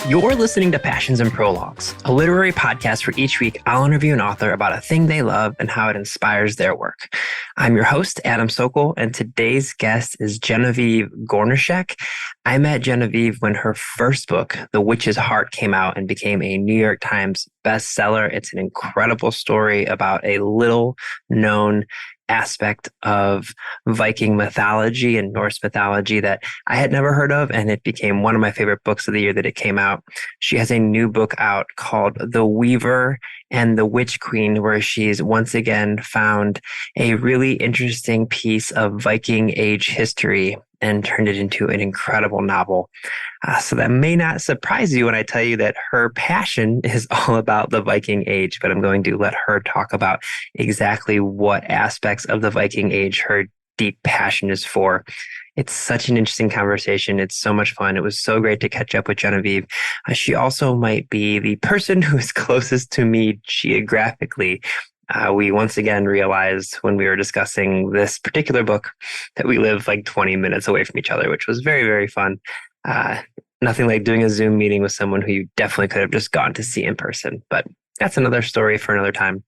You're listening to Passions and Prologues, a literary podcast where each week I'll interview an author about a thing they love and how it inspires their work. I'm your host, Adam Sokol, and today's guest is Genevieve Gornichec. I met Genevieve when her first book, The Witch's Heart, came out and became a New York Times bestseller. It's an incredible story about a little-known aspect of Viking mythology and Norse mythology that I had never heard of, and it became one of my favorite books of the year that it came out. She has a new book out called The Weaver and the Witch Queen, where she's once again found a really interesting piece of Viking age history and turned it into an incredible novel. So that may not surprise you when I tell you that her passion is all about the Viking age, but I'm going to let her talk about exactly what aspects of the Viking age her deep passion is for. It's such an interesting conversation. It's so much fun. It was so great to catch up with Genevieve. She also might be the person who is closest to me geographically. We once again realized when we were discussing this particular book that we live like 20 minutes away from each other, which was very, very fun. Nothing like doing a Zoom meeting with someone who you definitely could have just gone to see in person, but that's another story for another time.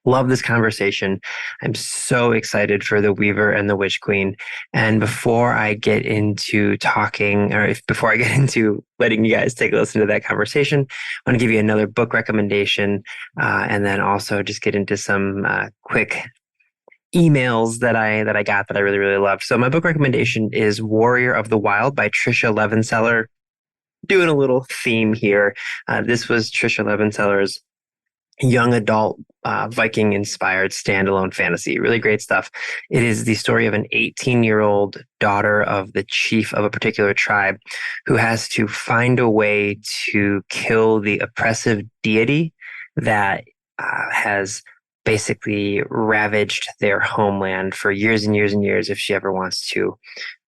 Love this conversation. I'm so excited for The Weaver and the Witch Queen. And before I get into talking, before I get into letting you guys take a listen to that conversation, I want to give you another book recommendation, and then also just get into some quick emails that I got that I really, really loved. So my book recommendation is Warrior of the Wild by Tricia Levenseller. Doing a little theme here. This was Tricia Levenseller's young adult Viking-inspired standalone fantasy. Really great stuff. It is the story of an 18-year-old daughter of the chief of a particular tribe who has to find a way to kill the oppressive deity that has basically ravaged their homeland for years and years and years if she ever wants to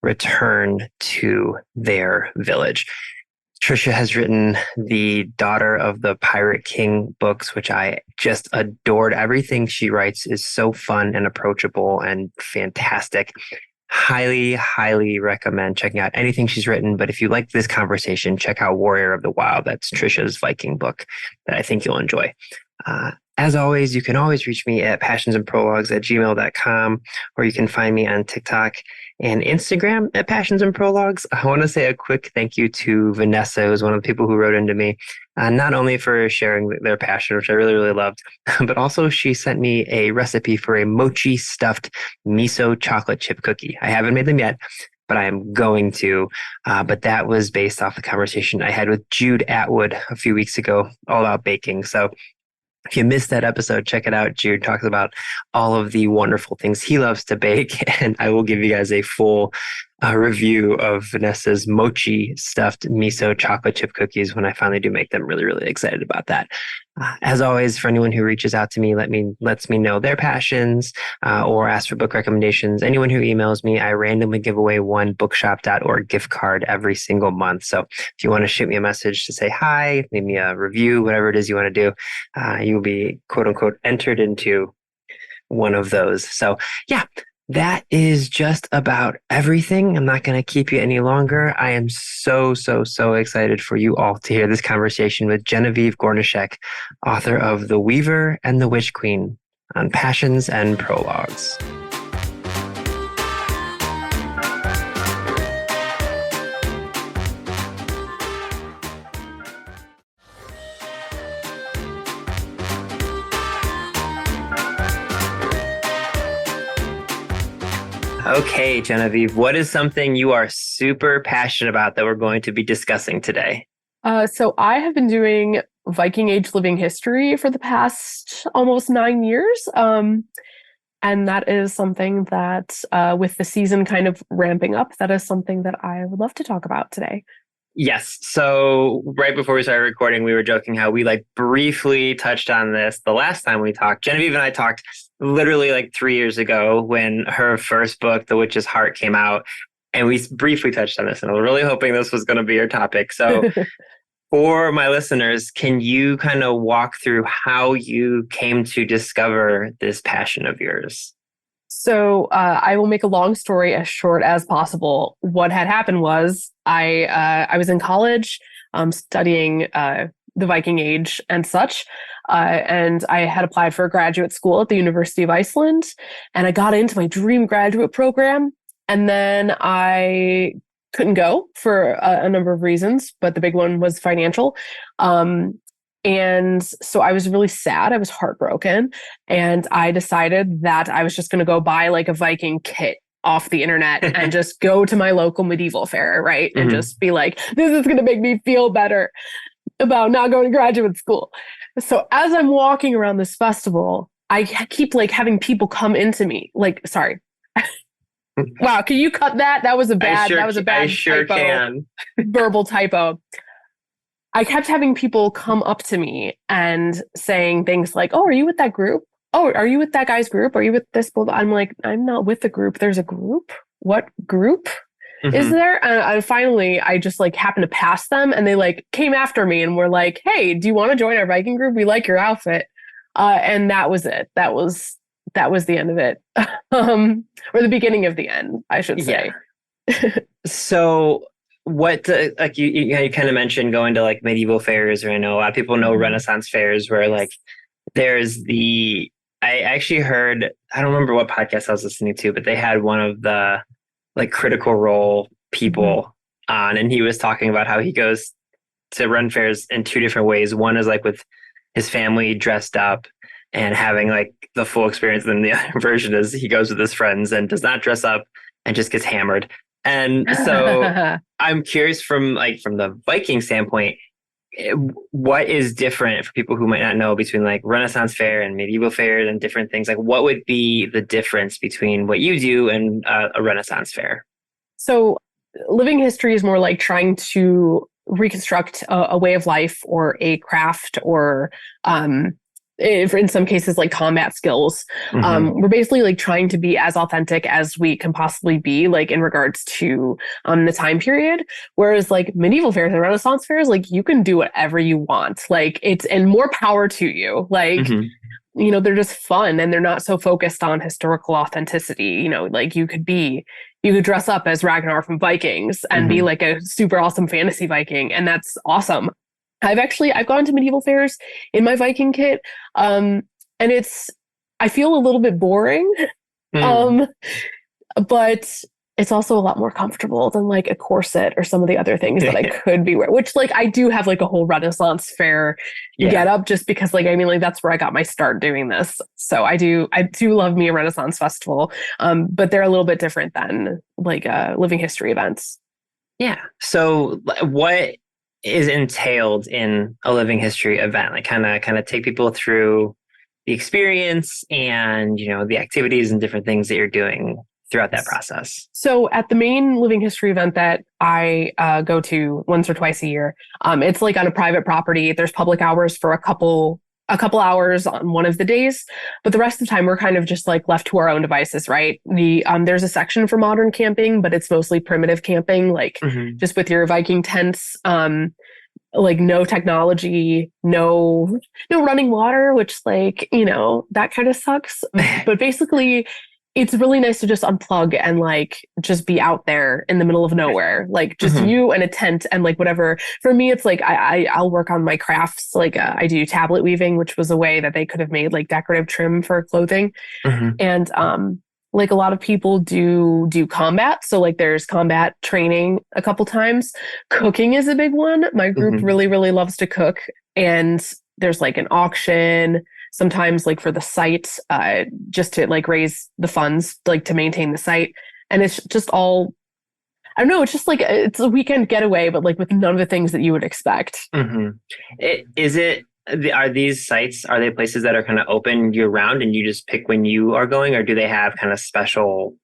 return to their village. Tricia has written the Daughter of the Pirate King books, which I just adored. Everything she writes is so fun and approachable and fantastic. Highly, highly recommend checking out anything she's written. But if you like this conversation, check out Warrior of the Wild. That's Tricia's Viking book that I think you'll enjoy. As always, you can always reach me at passionsandprologues@gmail.com, or you can find me on TikTok and Instagram at Passions and Prologues. I want to say a quick thank you to Vanessa, who's one of the people who wrote into me, not only for sharing their passion, which I really, really loved, but also she sent me a recipe for a mochi stuffed miso chocolate chip cookie. I haven't made them yet, but I am going to. But that was based off the conversation I had with Jude Atwood a few weeks ago, all about baking. So if you missed that episode, check it out. Jude talks about all of the wonderful things he loves to bake, and I will give you guys a full review of Vanessa's mochi stuffed miso chocolate chip cookies when I finally do make them. Really, really excited about that. As always, for anyone who reaches out to me, lets me know their passions or ask for book recommendations. Anyone who emails me, I randomly give away one bookshop.org gift card every single month. So if you want to shoot me a message to say hi, leave me a review, whatever it is you want to do, you'll be quote unquote entered into one of those. So yeah, that is just about everything. I'm not going to keep you any longer. I am so excited for you all to hear this conversation with Genevieve Gornichec, author of The Weaver and the Witch Queen, on Passions and Prologues. Okay, Genevieve, what is something you are super passionate about that we're going to be discussing today? So I have been doing Viking Age living history for the past almost 9 years. And that is something that, with the season kind of ramping up, that is something that I would love to talk about today. Yes. So right before we started recording, we were joking how we briefly touched on this the last time we talked. Genevieve and I talked literally 3 years ago when her first book, The Witch's Heart, came out. And we briefly touched on this, and I was really hoping this was going to be your topic. So for my listeners, can you kind of walk through how you came to discover this passion of yours? So I will make a long story as short as possible. What had happened was I was in college. studying the Viking Age and such. And I had applied for a graduate school at the University of Iceland, and I got into my dream graduate program. And then I couldn't go for a number of reasons, but the big one was financial. And so I was really sad. I was heartbroken. And I decided that I was just going to go buy like a Viking kit off the internet and just go to my local medieval fair, right? And just be like, this is going to make me feel better about not going to graduate school. So as I'm walking around this festival, I keep like having people come into me. Like, sorry. Wow, can you cut that? That was a bad I sure typo, can. verbal typo. I kept having people come up to me and saying things like, "Oh, are you with that group? Oh, are you with that guy's group? Are you with this?" I'm like, "I'm not with the group. There's a group? What group is there?" And finally, I just like happened to pass them, and they like came after me and were like, "Hey, do you want to join our Viking group? We like your outfit." And that was it. That was the end of it, or the beginning of the end, I should say. Yeah. So what, like you kind of mentioned going to like medieval fairs, or I know a lot of people know Renaissance fairs where like there's I actually heard, I don't remember what podcast I was listening to, but they had one of the like Critical Role people on, and he was talking about how he goes to run fairs in two different ways. One is like with his family dressed up and having like the full experience. And then the other version is he goes with his friends and does not dress up and just gets hammered. And so I'm curious from the Viking standpoint, what is different for people who might not know between like Renaissance fair and medieval fairs and different things? Like what would be the difference between what you do and a Renaissance fair? So living history is more like trying to reconstruct a way of life or a craft, or in some cases like combat skills. We're basically like trying to be as authentic as we can possibly be, like in regards to the time period. Whereas like medieval fairs and Renaissance fairs, like you can do whatever you want. Like and more power to you. Like, you know, they're just fun and they're not so focused on historical authenticity. You know, like you could dress up as Ragnar from Vikings and be like a super awesome fantasy Viking. And that's awesome. I've gone to medieval fairs in my Viking kit. And I feel a little bit boring. But it's also a lot more comfortable than like a corset or some of the other things that I could be wearing, which like I do have like a whole Renaissance fair get up just because like, I mean, like that's where I got my start doing this. So I do love me a Renaissance festival. But they're a little bit different than like living history events. Yeah. So what is entailed in a living history event? Like kind of take people through the experience and, you know, the activities and different things that you're doing throughout that process. So at the main living history event that I go to once or twice a year, it's like on a private property. There's public hours for a couple hours on one of the days, but the rest of the time we're kind of just like left to our own devices, right? There's a section for modern camping, but it's mostly primitive camping, like just with your Viking tents, like no technology, no running water, which like, you know, that kind of sucks. But basically it's really nice to just unplug and like just be out there in the middle of nowhere, like just you and a tent and like whatever. For me, it's like I'll work on my crafts. Like I do tablet weaving, which was a way that they could have made like decorative trim for clothing. And like a lot of people do combat. So like there's combat training a couple times. Cooking is a big one. My group really, really loves to cook. And there's like an auction sometimes like for the site, just to like raise the funds, like to maintain the site. And it's just all, I don't know, it's just like, it's a weekend getaway, but like with none of the things that you would expect. Are these sites, are they places that are kind of open year round and you just pick when you are going, or do they have kind of special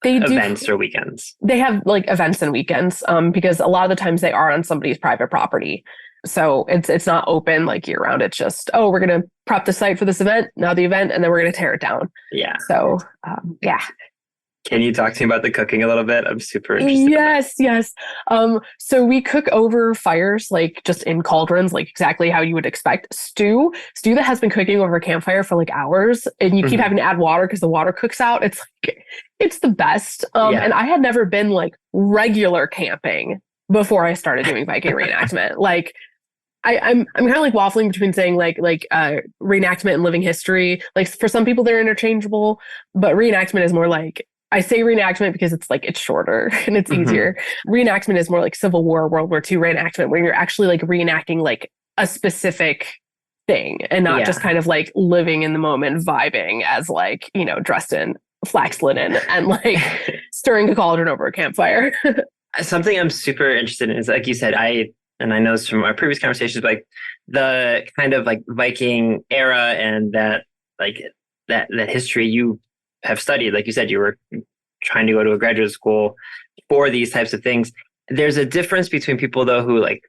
events or weekends? They have like events and weekends, because a lot of the times they are on somebody's private property. So it's not open like year round. It's just, oh, we're going to prep the site for this event, now the event, and then we're going to tear it down. Yeah. So, yeah. Can you talk to me about the cooking a little bit? I'm super interested. Yes. So we cook over fires, like just in cauldrons, like exactly how you would expect. Stew that has been cooking over a campfire for like hours, and you keep having to add water because the water cooks out. It's like, it's the best. And I had never been like regular camping before I started doing Viking reenactment. Like I'm kind of like waffling between saying reenactment and living history. Like for some people they're interchangeable, but reenactment is more like, I say reenactment because it's like it's shorter and it's Hmm. easier. Reenactment is more like Civil War, World War II reenactment, where you're actually like reenacting like a specific thing and not just Yeah. kind of like living in the moment, vibing as like, dressed in flax linen and like stirring a cauldron over a campfire. Something I'm super interested in is, like you said, and I know this from our previous conversations, but like the kind of like Viking era and like that history you have studied. Like you said, you were trying to go to a graduate school for these types of things. There's a difference between people though who like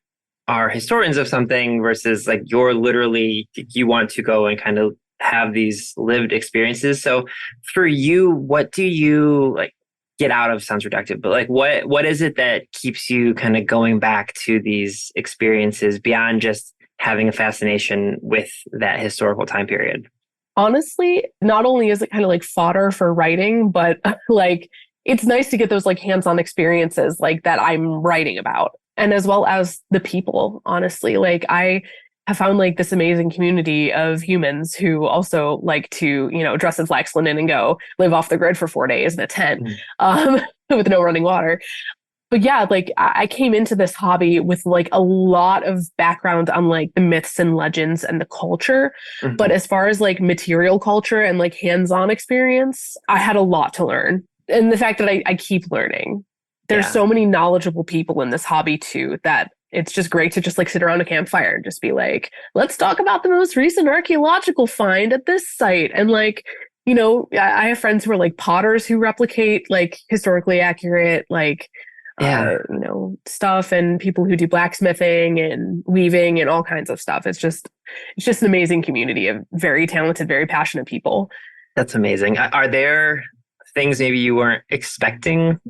are historians of something versus like you're literally, you want to go and kind of have these lived experiences. So for you, what do you like get out of, sounds reductive, but like what is it that keeps you kind of going back to these experiences beyond just having a fascination with that historical time period? Honestly, not only is it kind of like fodder for writing, but like it's nice to get those like hands-on experiences like that I'm writing about. And as well as the people, honestly. Like I have found like this amazing community of humans who also like to, dress in flax linen and go live off the grid for 4 days in a tent, Mm. um, with no running water. But yeah, like I came into this hobby with like a lot of background on like the myths and legends and the culture. But Mhm. as far as like material culture and like hands-on experience, I had a lot to learn. And the fact that I keep learning. There's Yeah. so many knowledgeable people in this hobby too that it's just great to just like sit around a campfire and just be like, let's talk about the most recent archaeological find at this site. And like, I have friends who are like potters who replicate like historically accurate, like Yeah. stuff, and people who do blacksmithing and weaving and all kinds of stuff. It's just an amazing community of very talented, very passionate people. That's amazing. Are there things maybe you weren't expecting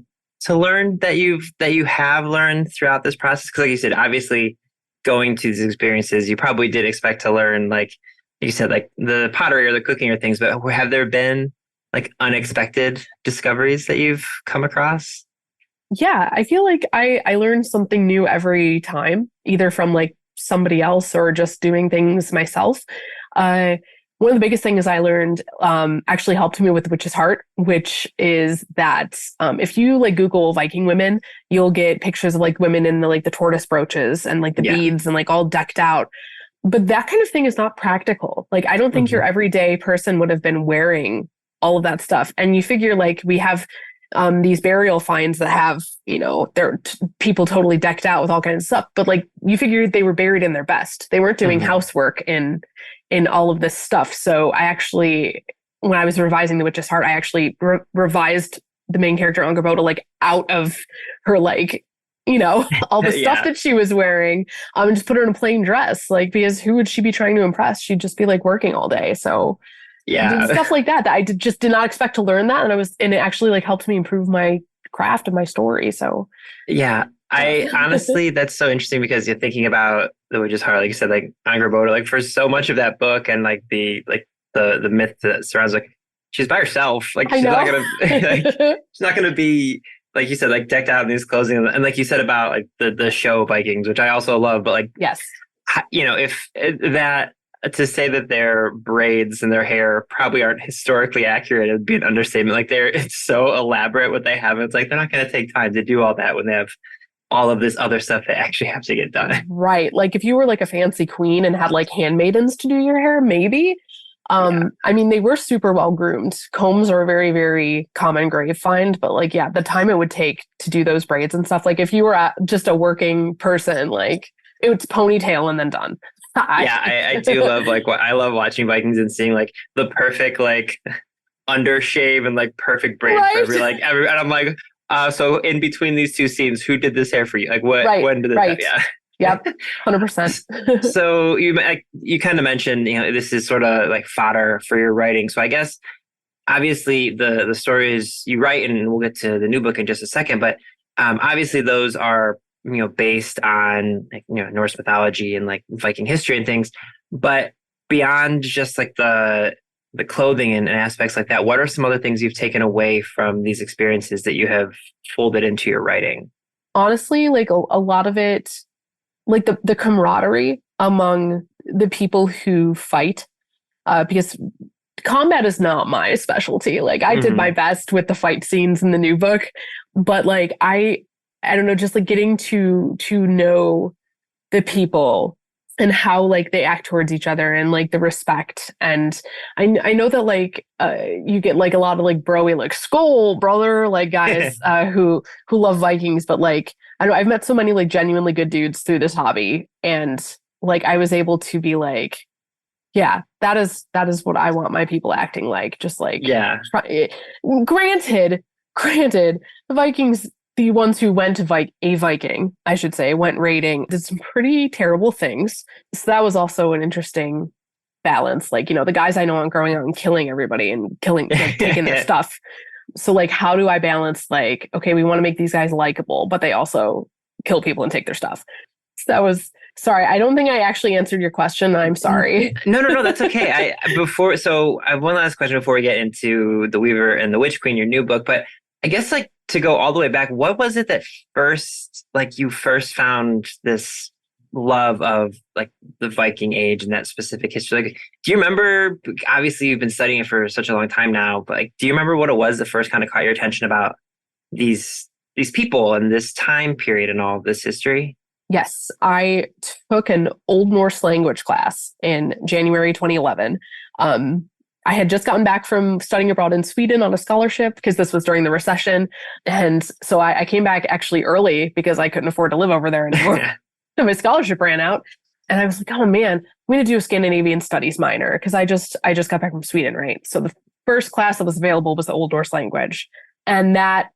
to learn that you have learned throughout this process? Because like you said, obviously going to these experiences, you probably did expect to learn, like you said, like the pottery or the cooking or things, but have there been like unexpected discoveries that you've come across? Yeah, I feel like I learn something new every time, either from like somebody else or just doing things myself. Uh, One of the biggest things I learned actually helped me with the Witch's Heart, which is that if you like Google Viking women, you'll get pictures of like women in the like the tortoise brooches and like the Yeah. beads and like all decked out. But that kind of thing is not practical. Like I don't think your Hmm. everyday person would have been wearing all of that stuff. And you figure like we have these burial finds that have, they're people totally decked out with all kinds of stuff. But like you figured they were buried in their best. They weren't doing Hmm. housework in all of this stuff. So I actually, when I was revising The Witch's Heart, I actually revised the main character Angrboda like out of her like, all the stuff Yeah. that she was wearing, and just put her in a plain dress, like because who would she be trying to impress? She'd just be like working all day. So Yeah. stuff like that I just did not expect to learn that, and it actually like helped me improve my craft and my story. So Yeah. yeah. I honestly, that's so interesting because you're thinking about the Witch's Heart, like you said, like Angrboda, like for so much of that book and like the myth that surrounds, like she's by herself, like I she's not know. gonna like she's not gonna be, like you said, like decked out in these clothing, and like you said about like the show Vikings, which I also love, but like Yes. if that, to say that their braids and their hair probably aren't historically accurate, it'd be an understatement. Like it's so elaborate what they have. It's like they're not going to take time to do all that when they have all of this other stuff they actually have to get done. Right. Like if you were like a fancy queen and had like handmaidens to do your hair, maybe. Yeah. I mean, they were super well groomed. Combs are a very, very common grave find, but like, yeah, the time it would take to do those braids and stuff. Like if you were just a working person, like it was ponytail and then done. I, Yeah, I do love, like, what I love watching Vikings and seeing like the perfect like undershave and like perfect braid for right. every, and I'm like, so in between these two scenes, who did this hair for you? Like Right. when did this happen? Right. Yeah. Yep. 100%. So you kind of mentioned, this is sort of like fodder for your writing. So I guess obviously the stories you write, and we'll get to the new book in just a second, but obviously those are based on like, Norse mythology and like Viking history and things. But beyond just like the clothing and aspects like that, what are some other things you've taken away from these experiences that you have folded into your writing? honestly, like a lot of it, like the camaraderie among the people who fight, because combat is not my specialty. Like I did my Hmm. best with the fight scenes in the new book, but like I don't know, just like getting to know the people and how like they act towards each other and like the respect. And I know that like you get like a lot of like broy like skull brother like guys who love Vikings, but like I know I've met so many like genuinely good dudes through this hobby, and like I was able to be like, yeah, that is what I want my people acting like. Just like, Yeah. granted, granted, the Vikings, the ones who went to a Viking, I should say, went raiding, did some pretty terrible things. So that was also an interesting balance. Like, the guys I know aren't going out and killing everybody and killing, like, taking their stuff. So, like, how do I balance, like, okay, we want to make these guys likable, but they also kill people and take their stuff? So that was, sorry, I don't think I actually answered your question. I'm sorry. No, no, no, that's okay. I have one last question before we get into The Weaver and the Witch Queen, your new book, but I guess like to go all the way back, what was it that you first found this love of like the Viking age and that specific history? Like, do you remember, obviously you've been studying it for such a long time now, but like, do you remember what it was that first kind of caught your attention about these people and this time period and all of this history? Yes, I took an Old Norse language class in January 2011. I had just gotten back from studying abroad in Sweden on a scholarship because this was during the recession. And so I came back actually early because I couldn't afford to live over there anymore. So my scholarship ran out. And I was like, oh man, I'm going to do a Scandinavian studies minor because I just got back from Sweden, right? So the first class that was available was the Old Norse language. And that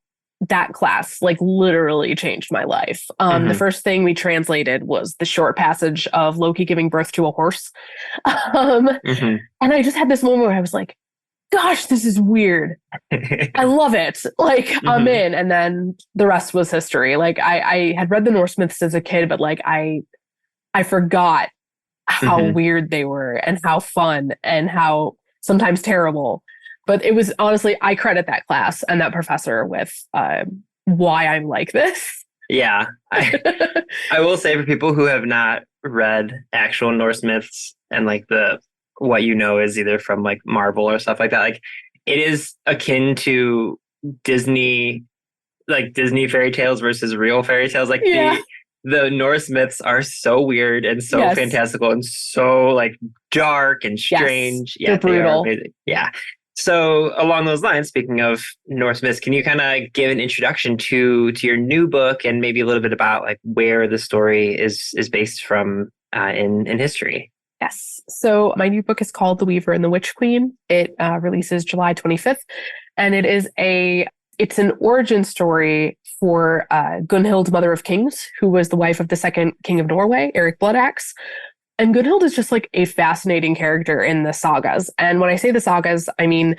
class like literally changed my life. The first thing we translated was the short passage of Loki giving birth to a horse. Um, Hmm. and I just had this moment where I was like, gosh, this is weird. I love it. Like I'm Hmm. in. And then the rest was history. Like I had read the Norse myths as a kid, but like I forgot how Hmm. weird they were and how fun and how sometimes terrible. But it was honestly, I credit that class and that professor with why I'm like this. Yeah, I will say for people who have not read actual Norse myths and like the what you know is either from like Marvel or stuff like that, like it is akin to Disney, like Disney fairy tales versus real fairy tales. Like Yeah. the Norse myths are so weird and so Yes. fantastical and so like dark and Yes. strange. They're Yeah, they are brutal. amazing. Yeah. So along those lines, speaking of Norse myths, can you kind of give an introduction to your new book and maybe a little bit about like where the story is based from in history? Yes. So my new book is called The Weaver and the Witch Queen. It releases July 25th, and it's an origin story for Gunhild, Mother of Kings, who was the wife of the second king of Norway, Eric Bloodaxe. And Gunhild is just like a fascinating character in the sagas. And when I say the sagas, I mean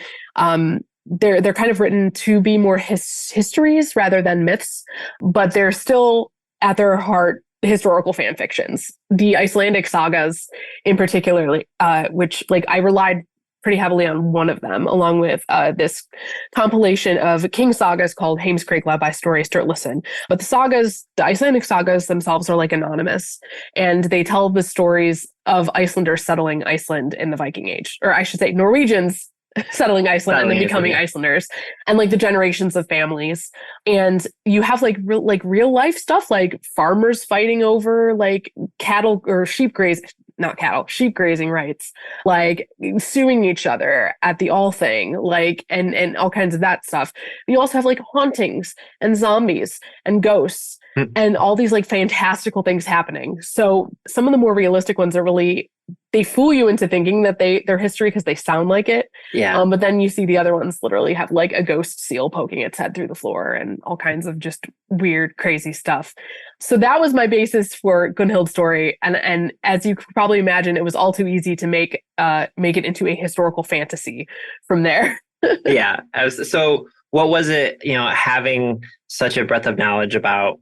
they're kind of written to be more histories rather than myths, but they're still at their heart historical fan fictions. The Icelandic sagas, in particular, which like I relied pretty heavily on one of them, along with this compilation of king sagas called Heimskringla by Snorri Sturluson. But the Icelandic sagas themselves are like anonymous, and they tell the stories of Icelanders settling Iceland in the Viking Age, or I should say Norwegians settling Iceland and then becoming Yeah. Icelanders, and like the generations of families. And you have like real life stuff, like farmers fighting over like cattle or sheep grazing, not cattle, sheep grazing rights, like suing each other at the all thing, like and all kinds of that stuff. You also have like hauntings and zombies and ghosts and all these like fantastical things happening. So some of the more realistic ones are really, they fool you into thinking that they're history because they sound like it. Yeah. But then you see the other ones literally have like a ghost seal poking its head through the floor and all kinds of just weird, crazy stuff. So that was my basis for Gunhild's story. And as you could probably imagine, it was all too easy to make it into a historical fantasy from there. Yeah. So what was it, having such a breadth of knowledge about,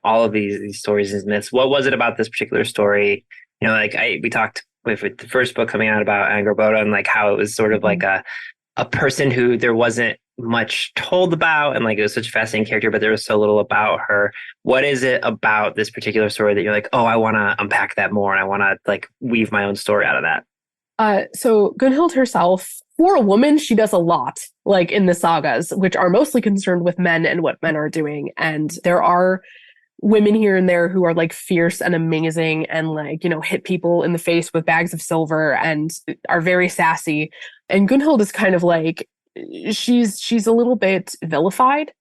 all of these stories and myths? What was it about this particular story? Like we talked with the first book coming out about Angrboda and like how it was sort of like a person who there wasn't much told about, and like it was such a fascinating character, but there was so little about her. What is it about this particular story that you're like, oh, I want to unpack that more, and I want to like weave my own story out of that? So Gunhild herself, for a woman, she does a lot, like in the sagas, which are mostly concerned with men and what men are doing. And there are women here and there who are like fierce and amazing and like, hit people in the face with bags of silver and are very sassy. And Gunhild is kind of like, she's a little bit vilified.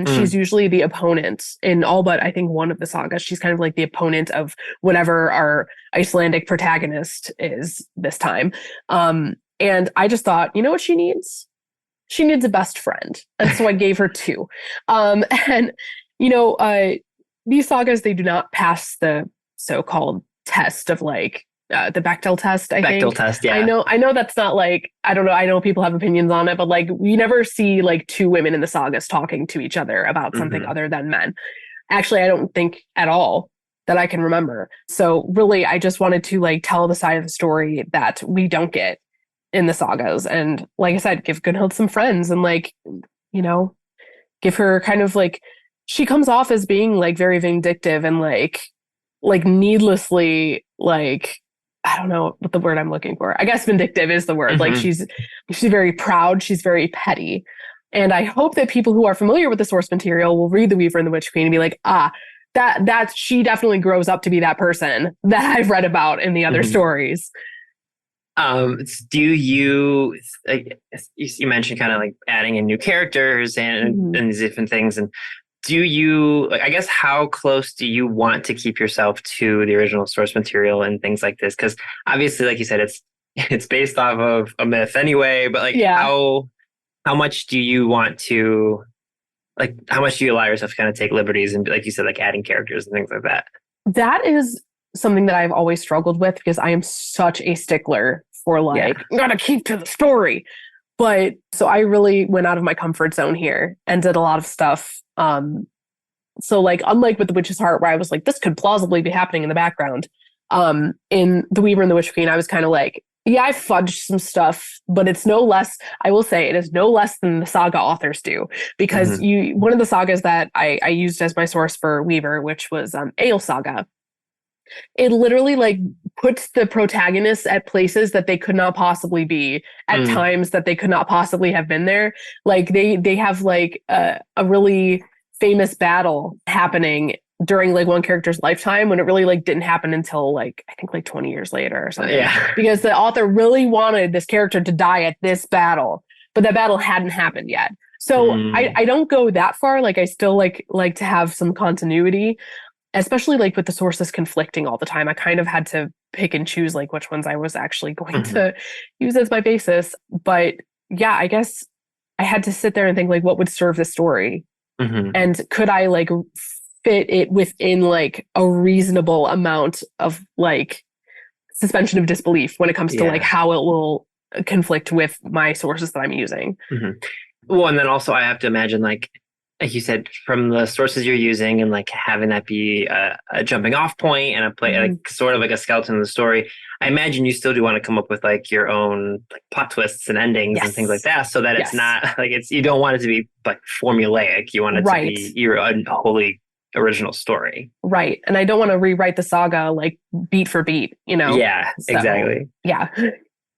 She's usually the opponent in all but I think one of the sagas. She's kind of like the opponent of whatever our Icelandic protagonist is this time. And I just thought, you know what she needs? She needs a best friend. And so I gave her two. And, these sagas, they do not pass the so-called test of like the Bechdel test, I think. Bechdel test, yeah. I know that's not like, I don't know. I know people have opinions on it, but like we never see like two women in the sagas talking to each other about something other than men. Actually, I don't think at all that I can remember. So really, I just wanted to like tell the side of the story that we don't get in the sagas. And like I said, give Gunhild some friends and like, give her kind of like, she comes off as being like very vindictive and like needlessly like, I don't know what the word I'm looking for. I guess vindictive is the word. Like she's very proud. She's very petty. And I hope that people who are familiar with the source material will read The Weaver and the Witch Queen and be like, that she definitely grows up to be that person that I've read about in the other stories. Do you, like, you mentioned kind of like adding in new characters and these different things, and do you, I guess, how close do you want to keep yourself to the original source material and things like this? Because obviously, like you said, it's based off of a myth anyway, but like how much do you want to, like, how much do you allow yourself to kind of take liberties and, like you said, like adding characters and things like that? That is something that I've always struggled with because I am such a stickler for like, gotta keep to the story. But so I really went out of my comfort zone here and did a lot of stuff. So like, unlike with The Witch's Heart, where I was like, this could plausibly be happening in the background. In The Weaver and the Witch Queen, I was kind of like, yeah, I fudged some stuff, but it's no less, I will say it is no less than the saga authors do. Because one of the sagas that I used as my source for Weaver, which was Ale Saga, it literally like puts the protagonists at places that they could not possibly be at times that they could not possibly have been there. Like they have like a really famous battle happening during like one character's lifetime when it really like didn't happen until like I think like 20 years later or something. Yeah. Because the author really wanted this character to die at this battle, but that battle hadn't happened yet. So I don't go that far. Like I still like to have some continuity. Especially like with the sources conflicting all the time, I kind of had to pick and choose like which ones I was actually going to use as my basis. But yeah, I guess I had to sit there and think like, what would serve the story? And could I like fit it within like a reasonable amount of like suspension of disbelief when it comes to like how it will conflict with my sources that I'm using? Well, and then also I have to imagine like you said, from the sources you're using and like having that be a jumping off point and a play, like sort of like a skeleton of the story. I imagine you still do want to come up with like your own like plot twists and endings and things like that, so that it's not like you don't want it to be like formulaic. You want it to be your wholly original story. Right. And I don't want to rewrite the saga like beat for beat, Yeah, so, exactly. Yeah.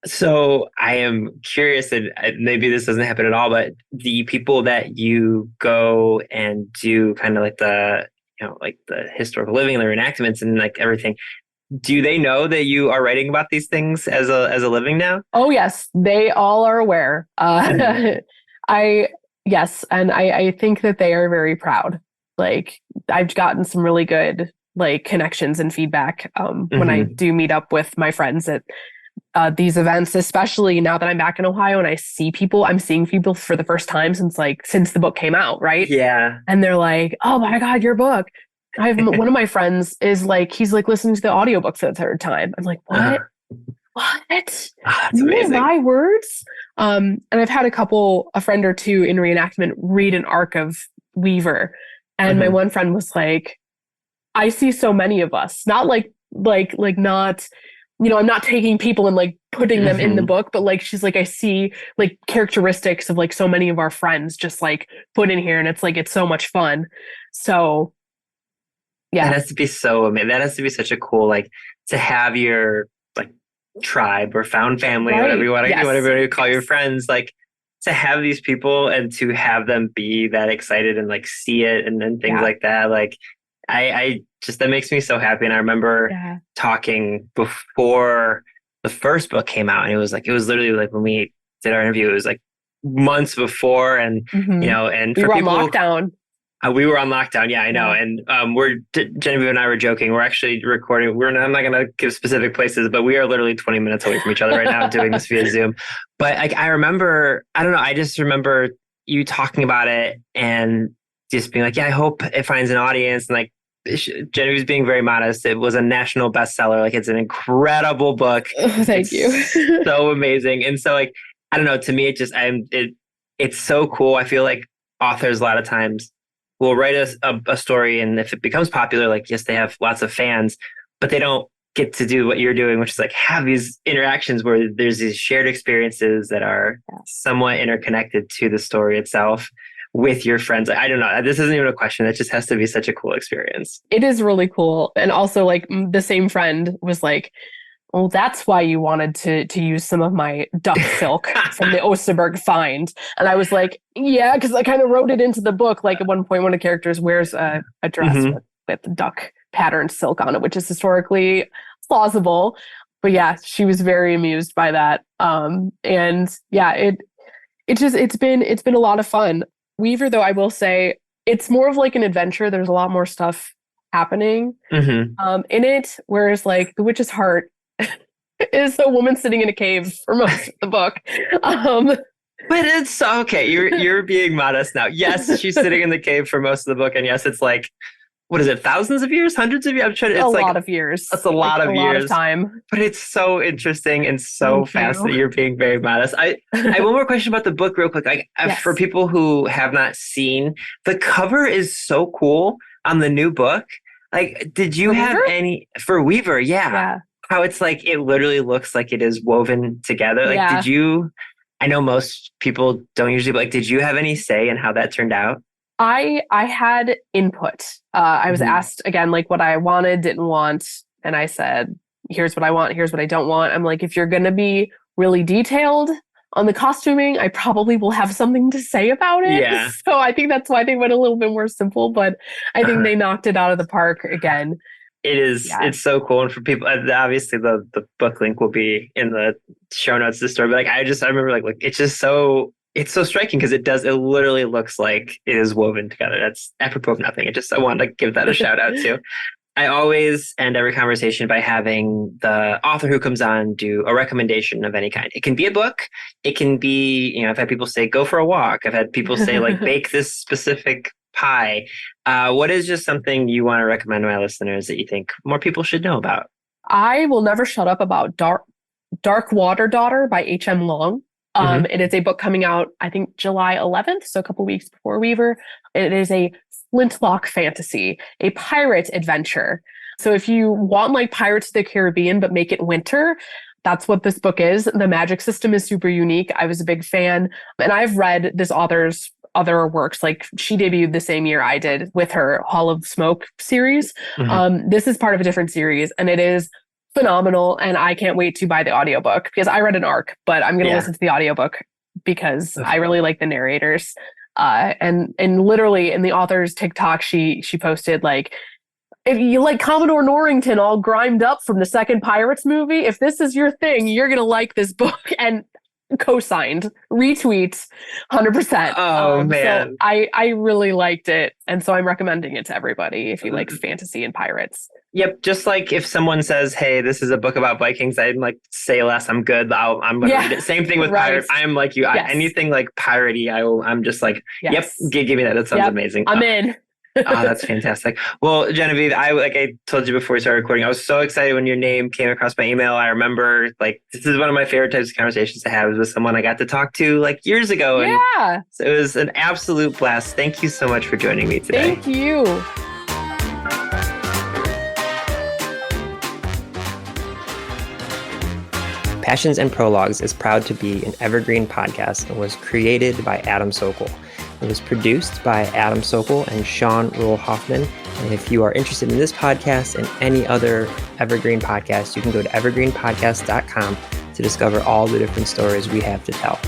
So I am curious, and maybe this doesn't happen at all, but the people that you go and do kind of like the, like the historical living and the reenactments and like everything, do they know that you are writing about these things as a living now? Oh, yes. They all are aware. And I think that they are very proud. Like I've gotten some really good like connections and feedback when I do meet up with my friends at these events, especially now that I'm back in Ohio and I'm seeing people for the first time since the book came out, right? Yeah. And they're like, oh my God, your book. I have one of my friends is like, he's like listening to the audiobook for the third time. I'm like, what? What? That's amazing. My words? And I've had a friend or two in reenactment read an arc of Weaver. And my one friend was like, I see so many of us, not not I'm not taking people and like putting them in the book, but like she's like, I see like characteristics of like so many of our friends just like put in here, and it's like it's so much fun. So yeah. That has to be so amazing. That has to be such a cool, like, to have your like tribe or found family, Right. whatever you want to, Yes. whatever you call your friends, like to have these people and to have them be that excited and like see it and things like that. Like I just, that makes me so happy. And I remember talking before the first book came out, and it was literally like when we did our interview, it was like months before, and and we for were people on lockdown. We were on lockdown. Yeah, I know. And Genevieve and I were joking. We're actually recording. I'm not going to give specific places, but we are literally 20 minutes away from each other right now doing this via Zoom. But I remember, I don't know. I just remember you talking about it and just being like, yeah, I hope it finds an audience. And like Genevieve's being very modest. It was a national bestseller. Like it's an incredible book. Thank you. So amazing. And so like, I don't know, to me, it's so cool. I feel like authors a lot of times will write a story, and if it becomes popular, like, yes, they have lots of fans, but they don't get to do what you're doing, which is like have these interactions where there's these shared experiences that are somewhat interconnected to the story itself with your friends. I don't know. This isn't even a question. It just has to be such a cool experience. It is really cool. And also like the same friend was like, well, that's why you wanted to use some of my duck silk from the Osterberg find. And I was like, yeah, because I kind of wrote it into the book. Like at one point, one of the characters wears a dress with duck patterned silk on it, which is historically plausible. But yeah, she was very amused by that. And yeah, it's been a lot of fun. Weaver, though, I will say, it's more of like an adventure. There's a lot more stuff happening in it, whereas like The Witch's Heart is a woman sitting in a cave for most of the book. But it's okay. You're being modest now. Yes, she's sitting in the cave for most of the book, and yes, it's like, what is it? Thousands of years, hundreds of years. I'm trying to. It's a like lot of years. That's a lot of years. A lot of time. But it's so interesting and so fast that you're being very modest. I have one more question about the book, real quick. Like for people who have not seen, the cover is so cool on the new book. Like, did you have any for Weaver? Yeah. How it's like, it literally looks like it is woven together. Like, did you, I know most people don't usually, but like, did you have any say in how that turned out? I had input. I was asked again, like what I wanted, didn't want. And I said, here's what I want. Here's what I don't want. I'm like, if you're going to be really detailed on the costuming, I probably will have something to say about it. Yeah. So I think that's why they went a little bit more simple, but I think they knocked it out of the park again. It is. It's so cool. And for people, obviously the book link will be in the show notes of the story. But like, I remember like it's just so, it's so striking because it literally looks like it is woven together. That's apropos of nothing. I wanted to give that a shout out too. I always end every conversation by having the author who comes on do a recommendation of any kind. It can be a book. It can be, I've had people say, go for a walk. I've had people say like, bake this specific pie. What is just something you want to recommend to my listeners that you think more people should know about? I will never shut up about Dark Water Daughter by H.M. Long. It is a book coming out, I think, July 11th, so a couple weeks before Weaver. It is a flintlock fantasy, a pirate adventure. So if you want like Pirates of the Caribbean, but make it winter, that's what this book is. The magic system is super unique. I was a big fan, and I've read this author's other works. Like she debuted the same year I did with her Hall of Smoke series. This is part of a different series, and it is phenomenal. And I can't wait to buy the audiobook because I read an arc, but I'm going to listen to the audiobook because I really like the narrators. And literally in the author's TikTok, she posted like, if you like Commodore Norrington all grimed up from the second Pirates movie, if this is your thing, you're going to like this book. And co-signed, retweets, 100%. Oh man. So I really liked it. And so I'm recommending it to everybody if you like fantasy and pirates. Yep. Just like if someone says, hey, this is a book about Vikings, I'm like, say less, I'm good. I'm going to read it. Same thing with pirates. I'm like you. Anything like piratey, I'm just like, yep, give me that. That sounds amazing. I'm in. Oh, that's fantastic. Well, Genevieve, like I told you before we started recording, I was so excited when your name came across my email. I remember like, this is one of my favorite types of conversations to have, is with someone I got to talk to like years ago. And so it was an absolute blast. Thank you so much for joining me today. Thank you. Passions and Prologues is proud to be an evergreen podcast and was created by Adam Sokol. It was produced by Adam Sokol and Sean Rule Hoffman. And if you are interested in this podcast and any other evergreen podcast, you can go to evergreenpodcast.com to discover all the different stories we have to tell.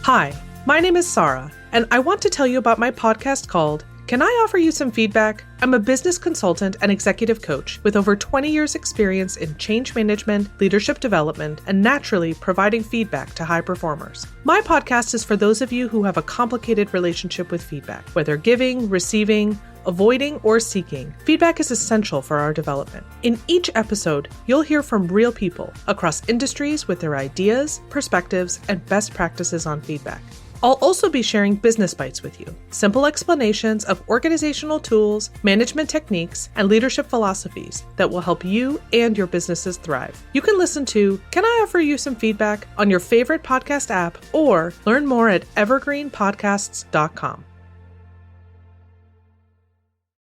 Hi, my name is Sarah, and I want to tell you about my podcast called Can I Offer You Some Feedback? I'm a business consultant and executive coach with over 20 years experience in change management, leadership development, and naturally providing feedback to high performers. My podcast is for those of you who have a complicated relationship with feedback, whether giving, receiving, avoiding, or seeking. Feedback is essential for our development. In each episode, you'll hear from real people across industries with their ideas, perspectives, and best practices on feedback. I'll also be sharing business bites with you, simple explanations of organizational tools, management techniques, and leadership philosophies that will help you and your businesses thrive. You can listen to Can I Offer You Some Feedback on your favorite podcast app or learn more at evergreenpodcasts.com.